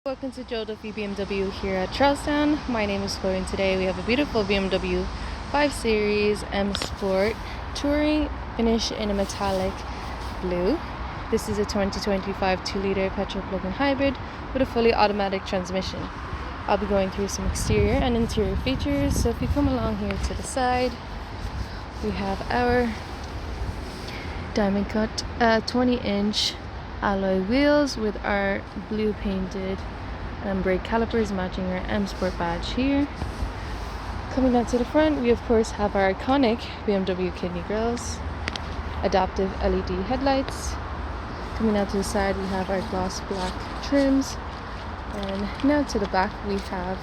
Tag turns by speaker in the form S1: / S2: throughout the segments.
S1: Welcome to Joe Duffy BMW here at Charlestown. My name is Chloe and today we have a beautiful BMW 5 Series M Sport Touring finish in a metallic blue. This is a 2025 2-liter petrol plug-in hybrid with a fully automatic transmission. I'll be going through some exterior and interior features. So if you come along here to the side, we have our diamond cut 20-inch alloy wheels with our blue painted brake calipers matching our M Sport badge here. Coming down to the front, we of course have our iconic BMW kidney grills, adaptive LED headlights. Coming down to the side, we have our gloss black trims, and now to the back we have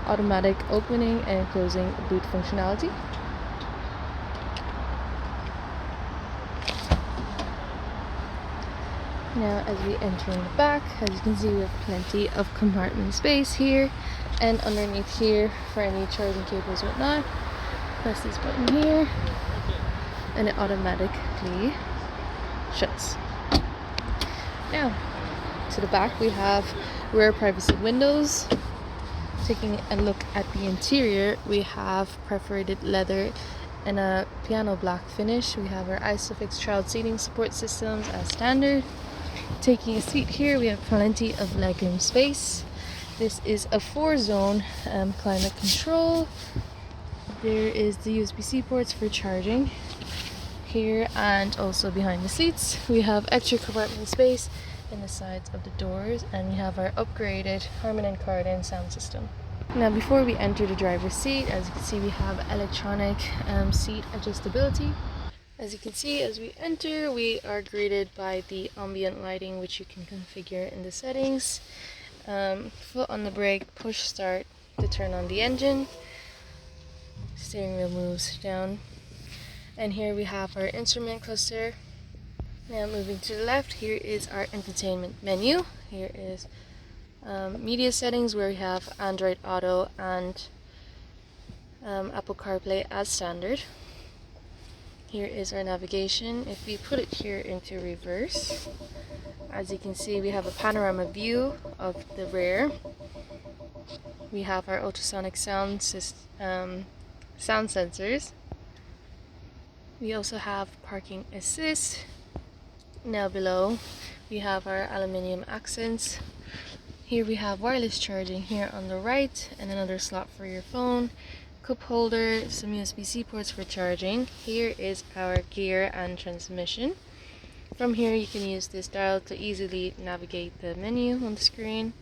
S1: automatic opening and closing boot functionality. Now as we enter in the back, as you can see, we have plenty of compartment space here and underneath here for any charging cables and whatnot. Press this button here and it automatically shuts. Now to the back we have rear privacy windows. Taking a look at the interior, we have perforated leather and a piano black finish. We have our ISOFIX child seating support systems as standard. Taking a seat here, we have plenty of legroom space. This is a 4-zone climate control. There is the USB-C ports for charging here, and also behind the seats we have extra compartment space in the sides of the doors, and we have our upgraded Harman & Kardon sound system. Now before we enter the driver's seat, as you can see, we have electronic seat adjustability. As you can see, as we enter, we are greeted by the ambient lighting, which you can configure in the settings. Foot on the brake, push start to turn on the engine. Steering wheel moves down. And here we have our instrument cluster. Now moving to the left, here is our entertainment menu. Here is media settings, where we have Android Auto and Apple CarPlay as standard. Here is our navigation. If we put it here into reverse, as you can see, we have a panorama view of the rear. We have our ultrasonic sound sensors. We also have parking assist. Now below we have our aluminium accents. Here we have wireless charging here on the right, and another slot for your phone, cup holder, some USB-C ports for charging. Here is our gear and transmission. From here you can use this dial to easily navigate the menu on the screen,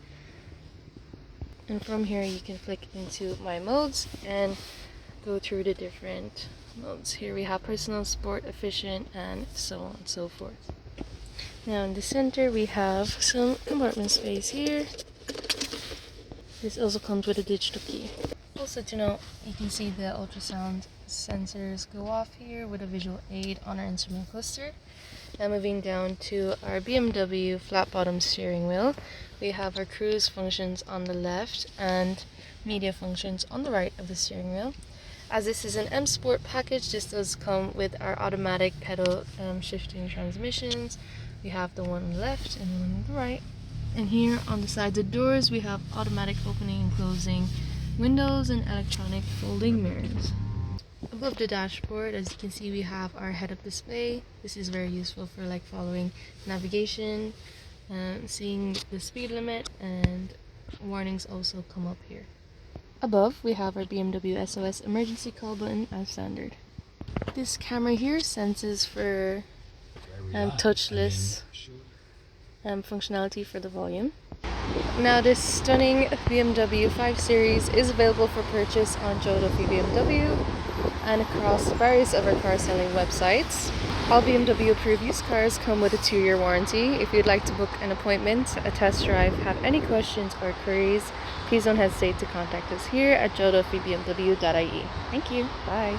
S1: and from here you can flick into my modes and go through the different modes. Here we have personal, sport, efficient, and so on and so forth. Now in the center we have some compartment space here. This also comes with a digital key. Also to note, you can see the ultrasound sensors go off here with a visual aid on our instrument cluster. Now moving down to our BMW flat bottom steering wheel, we have our cruise functions on the left and media functions on the right of the steering wheel. As this is an M Sport package, this does come with our automatic pedal shifting transmissions. We have the one on the left and one on the right. And here on the sides of the doors we have automatic opening and closing windows and electronic folding mirrors. Above the dashboard, as you can see, we have our head-up display. This is very useful for following navigation, seeing the speed limit, and warnings also come up here. Above we have our BMW SOS emergency call button as standard. This camera here senses for touchless functionality for the volume. Now this stunning BMW 5 Series is available for purchase on Joe Duffy BMW and across various other car selling websites. All BMW approved used cars come with a 2-year warranty. If you'd like to book an appointment, a test drive, have any questions or queries, please don't hesitate to contact us here at joeduffybmw.ie. Thank you. Bye.